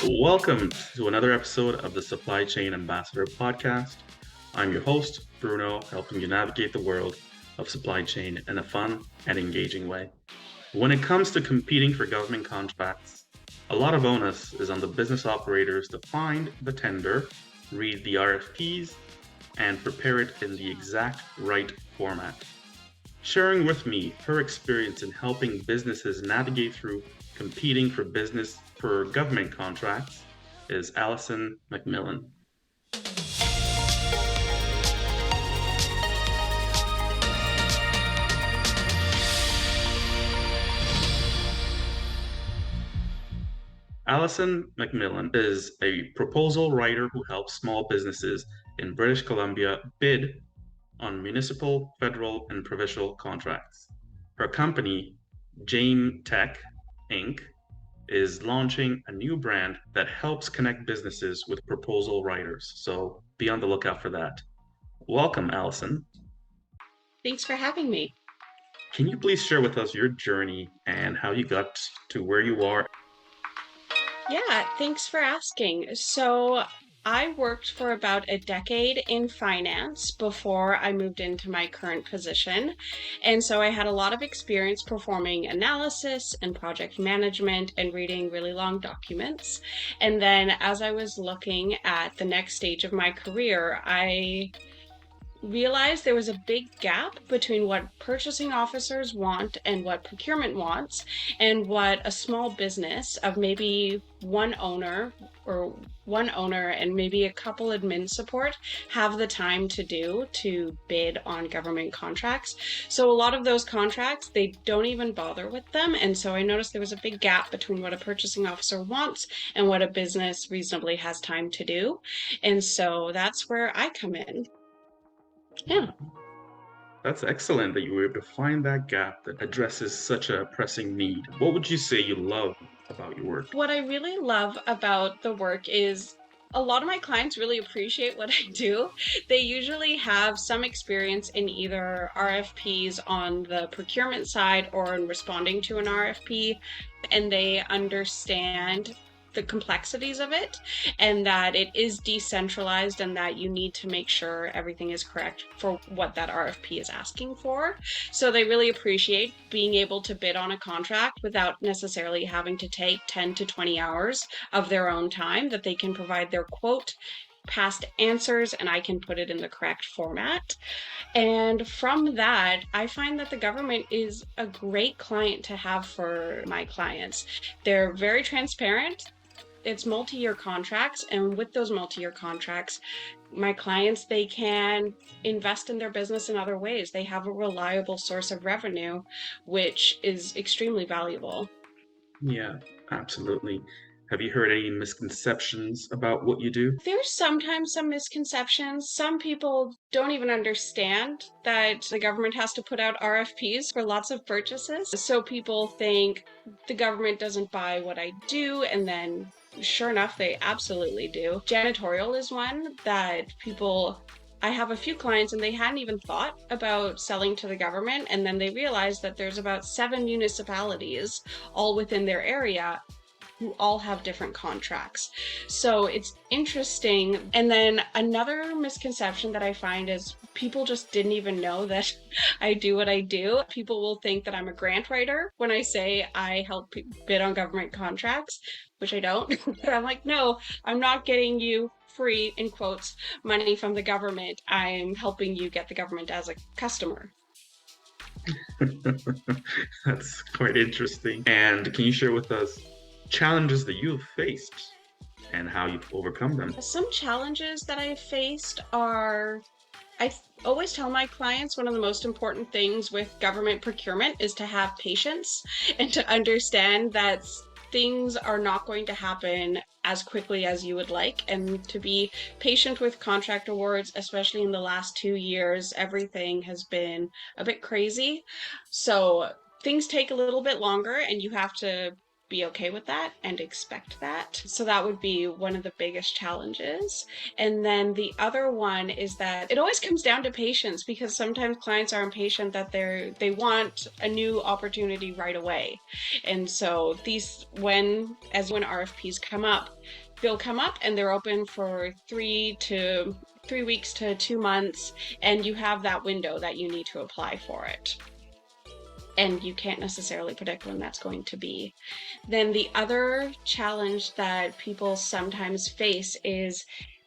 Welcome to another episode of the Supply Chain Ambassador podcast. I'm your host, Bruno, helping you navigate the world of supply chain in a fun and engaging way. When it comes to competing for government contracts, a lot of onus is on the business operators to find the tender, read the RFPs, and prepare it in the exact right format. Sharing with me her experience in helping businesses navigate through competing for government contracts is Allison McMillan. Allison McMillan is a proposal writer who helps small businesses in British Columbia bid on municipal, federal, and provincial contracts. Her company, Jame Tech Inc., is launching a new brand that helps connect businesses with proposal writers. So be on the lookout for that. Welcome, Allison. Thanks for having me. Can you please share with us your journey and how you got to where you are? Yeah, thanks for asking. So, I worked for about a decade in finance before I moved into my current position. And so I had a lot of experience performing analysis and project management and reading really long documents. And then as I was looking at the next stage of my career, I realized there was a big gap between what purchasing officers want and what procurement wants, and what a small business of maybe one owner and maybe a couple admin support have the time to do to bid on government contracts. So a lot of those contracts, they don't even bother with them. And so I noticed there was a big gap between what a purchasing officer wants and what a business reasonably has time to do. And so that's where I come in. Yeah. That's excellent that you were able to find that gap that addresses such a pressing need. What would you say you love about your work? What I really love about the work is a lot of my clients really appreciate what I do. They usually have some experience in either RFPs on the procurement side or in responding to an RFP, and they understand the complexities of it and that it is decentralized and that you need to make sure everything is correct for what that RFP is asking for. So they really appreciate being able to bid on a contract without necessarily having to take 10 to 20 hours of their own time, that they can provide their quote, past answers, and I can put it in the correct format. And from that, I find that the government is a great client to have for my clients. They're very transparent. It's multi-year contracts, and with those multi-year contracts, my clients, they can invest in their business in other ways. They have a reliable source of revenue, which is extremely valuable. Yeah, absolutely. Have you heard any misconceptions about what you do? There's sometimes some misconceptions. Some people don't even understand that the government has to put out RFPs for lots of purchases. So people think the government doesn't buy what I do, and then sure enough, they absolutely do. Janitorial is one that I have a few clients and they hadn't even thought about selling to the government, and then they realized that there's about 7 municipalities all within their area who all have different contracts. So it's interesting. And then another misconception that I find is people just didn't even know that I do what I do. People will think that I'm a grant writer when I say I help bid on government contracts, which I don't. But I'm like, no, I'm not getting you free, in quotes, money from the government. I'm helping you get the government as a customer. That's quite interesting. And can you share with us challenges that you've faced and how you've overcome them? Some challenges that I've faced are always tell my clients one of the most important things with government procurement is to have patience and to understand that things are not going to happen as quickly as you would like, and to be patient with contract awards, especially in the last 2 years. Everything has been a bit crazy. So things take a little bit longer, and you have to be okay with that and expect that. So that would be one of the biggest challenges. And then the other one is that it always comes down to patience, because sometimes clients are impatient that they want a new opportunity right away. And so when RFPs come up, they'll come up and they're open for 3 weeks to 2 months, and you have that window that you need to apply for it. And you can't necessarily predict when that's going to be. Then the other challenge that people sometimes face is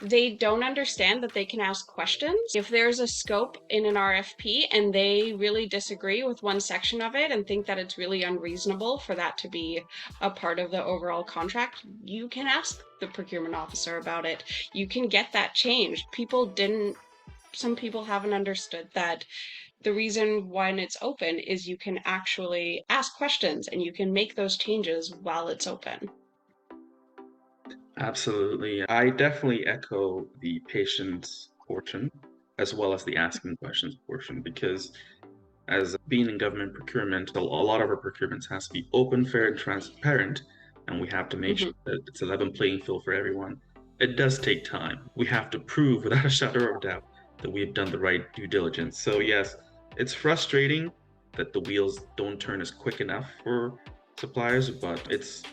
they don't understand that they can ask questions. If there's a scope in an RFP and they really disagree with one section of it and think that it's really unreasonable for that to be a part of the overall contract, you can ask the procurement officer about it. You can get that changed. Some people haven't understood that the reason when it's open is you can actually ask questions and you can make those changes while it's open. Absolutely. I definitely echo the patience portion as well as the asking questions portion, because as being in government procurement, a lot of our procurements has to be open, fair, and transparent, and we have to make sure Mhm. that it's a level playing field for everyone. It does take time. We have to prove without a shadow of a doubt that we've done the right due diligence. So yes, it's frustrating that the wheels don't turn as quick enough for suppliers, but it's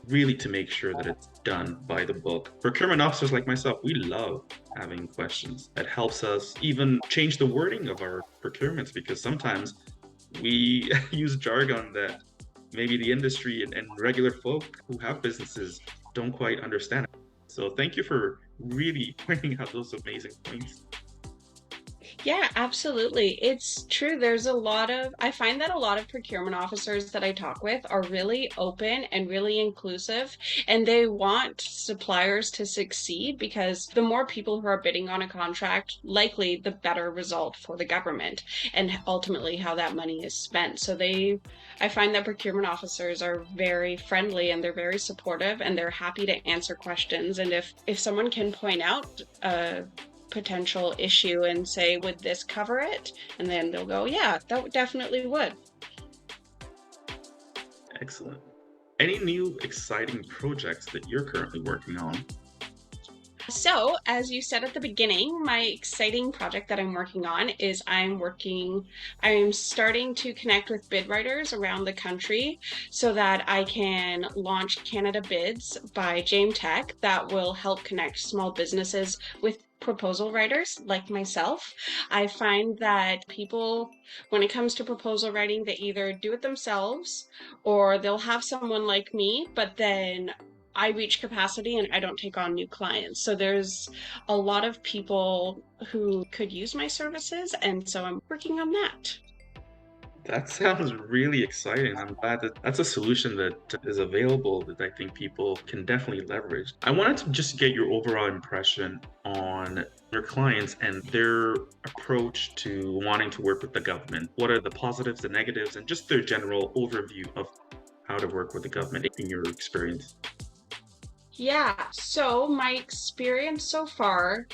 really to make sure that it's done by the book. Procurement officers like myself, we love having questions. It helps us even change the wording of our procurements, because sometimes we use jargon that maybe the industry and regular folk who have businesses don't quite understand. So thank you for really pointing out those amazing points. Yeah, absolutely. It's true. I find that a lot of procurement officers that I talk with are really open and really inclusive, and they want suppliers to succeed, because the more people who are bidding on a contract, likely the better result for the government and ultimately how that money is spent. I find that procurement officers are very friendly and they're very supportive and they're happy to answer questions. And if someone can point out potential issue and say, would this cover it? And then they'll go, yeah, that definitely would. Excellent. Any new exciting projects that you're currently working on? So, as you said at the beginning, my exciting project that I'm working on is I'm starting to connect with bid writers around the country so that I can launch Canada Bids by Tech that will help connect small businesses with proposal writers like myself. I find that people, when it comes to proposal writing, they either do it themselves or they'll have someone like me, but then I reach capacity and I don't take on new clients. So there's a lot of people who could use my services, and so I'm working on that. That sounds really exciting. I'm glad that that's a solution that is available that I think people can definitely leverage. I wanted to just get your overall impression on your clients and their approach to wanting to work with the government. What are the positives, the negatives, and just their general overview of how to work with the government in your experience? Yeah, so my experience so far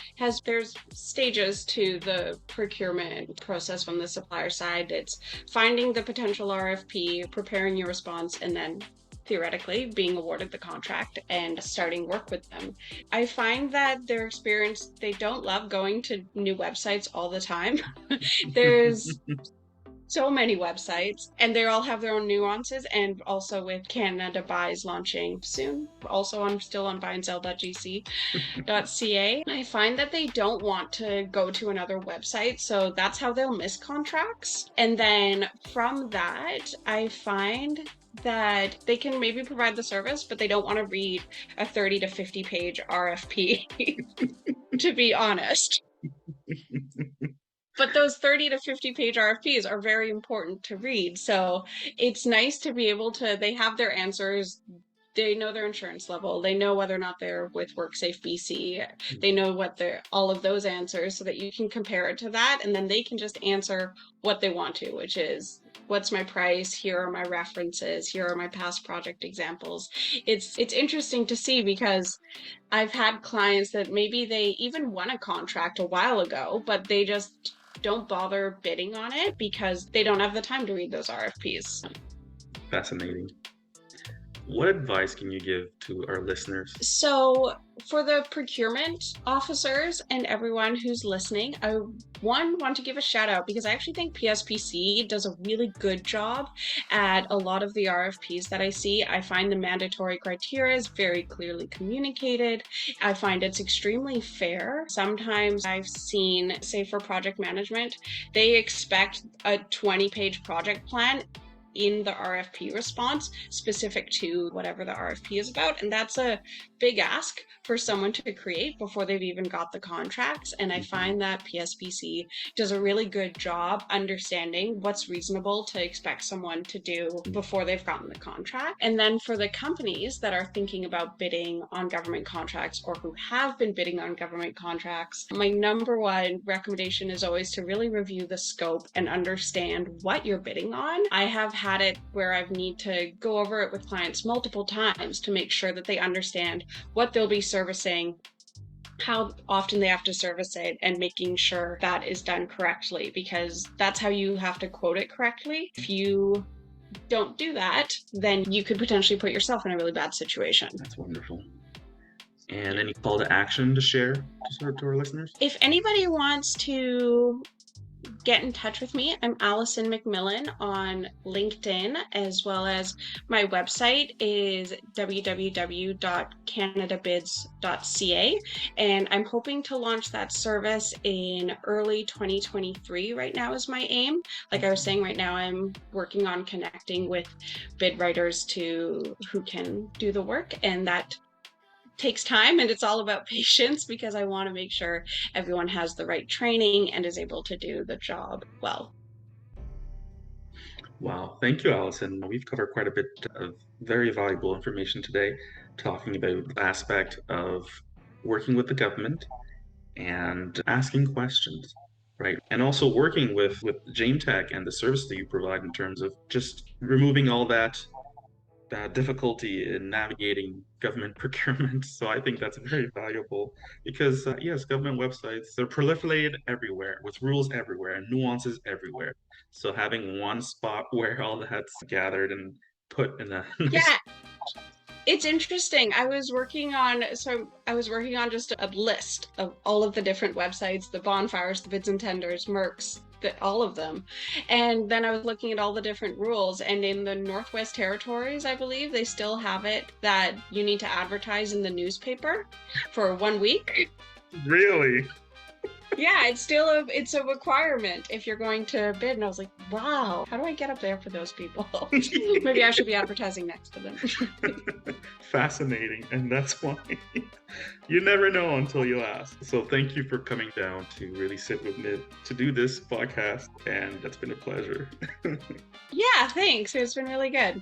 there's stages to the procurement process from the supplier side. It's finding the potential RFP, preparing your response, and then theoretically being awarded the contract and starting work with them. I find that they don't love going to new websites all the time. There's so many websites and they all have their own nuances, and also with Canada Buys launching soon, also I'm still on buyandsell.ca. I find that they don't want to go to another website, so that's how they'll miss contracts. And then from that, I find that they can maybe provide the service, but they don't want to read a 30 to 50 page RFP, to be honest. But those 30 to 50 page RFPs are very important to read. So it's nice to be able to, they have their answers. They know their insurance level. They know whether or not they're with WorkSafe BC. They know all of those answers, so that you can compare it to that. And then they can just answer what they want to, which is, what's my price? Here are my references. Here are my past project examples. It's interesting to see, because I've had clients that maybe they even won a contract a while ago, but they just don't bother bidding on it because they don't have the time to read those RFPs. Fascinating. What advice can you give to our listeners? So, for the procurement officers and everyone who's listening, I want to give a shout out because I actually think PSPC does a really good job at a lot of the RFPs that I see. I find the mandatory criteria is very clearly communicated. I find it's extremely fair. Sometimes I've seen, say for project management, they expect a 20-page project plan in the RFP response specific to whatever the RFP is about. And that's a big ask for someone to create before they've even got the contracts. And I find that PSPC does a really good job understanding what's reasonable to expect someone to do before they've gotten the contract. And then for the companies that are thinking about bidding on government contracts or who have been bidding on government contracts, my number one recommendation is always to really review the scope and understand what you're bidding on. I have had it where I've need to go over it with clients multiple times to make sure that they understand what they'll be servicing, how often they have to service it, and making sure that is done correctly, because that's how you have to quote it correctly. If you don't do that, then you could potentially put yourself in a really bad situation. That's wonderful. And any call to action to share to our listeners? If anybody wants to get in touch with me, I'm Allison McMillan on LinkedIn, as well as my website is www.canadabids.ca, and I'm hoping to launch that service in early 2023 right now is my aim. Like I was saying, right now I'm working on connecting with bid writers who can do the work, and that takes time, and it's all about patience because I want to make sure everyone has the right training and is able to do the job well. Wow. Thank you, Allison. We've covered quite a bit of very valuable information today, talking about the aspect of working with the government and asking questions, right? And also working with JameTech and the service that you provide in terms of just removing all that difficulty in navigating government procurement. So I think that's very valuable because, yes, government websites, they're proliferated everywhere with rules everywhere and nuances everywhere. So having one spot where all that's gathered and put in a nice. Yeah, it's interesting. I was working on just a list of all of the different websites, the bonfires, the bids and tenders, Mercs, all of them. And then I was looking at all the different rules, and in the Northwest Territories, I believe they still have it that you need to advertise in the newspaper for 1 week. Really? Yeah, it's a requirement if you're going to bid. And I was like, wow, how do I get up there for those people? Maybe I should be advertising next to them. Fascinating. And that's why you never know until you ask. So thank you for coming down to really sit with me to do this podcast. And it's been a pleasure. Yeah, thanks. It's been really good.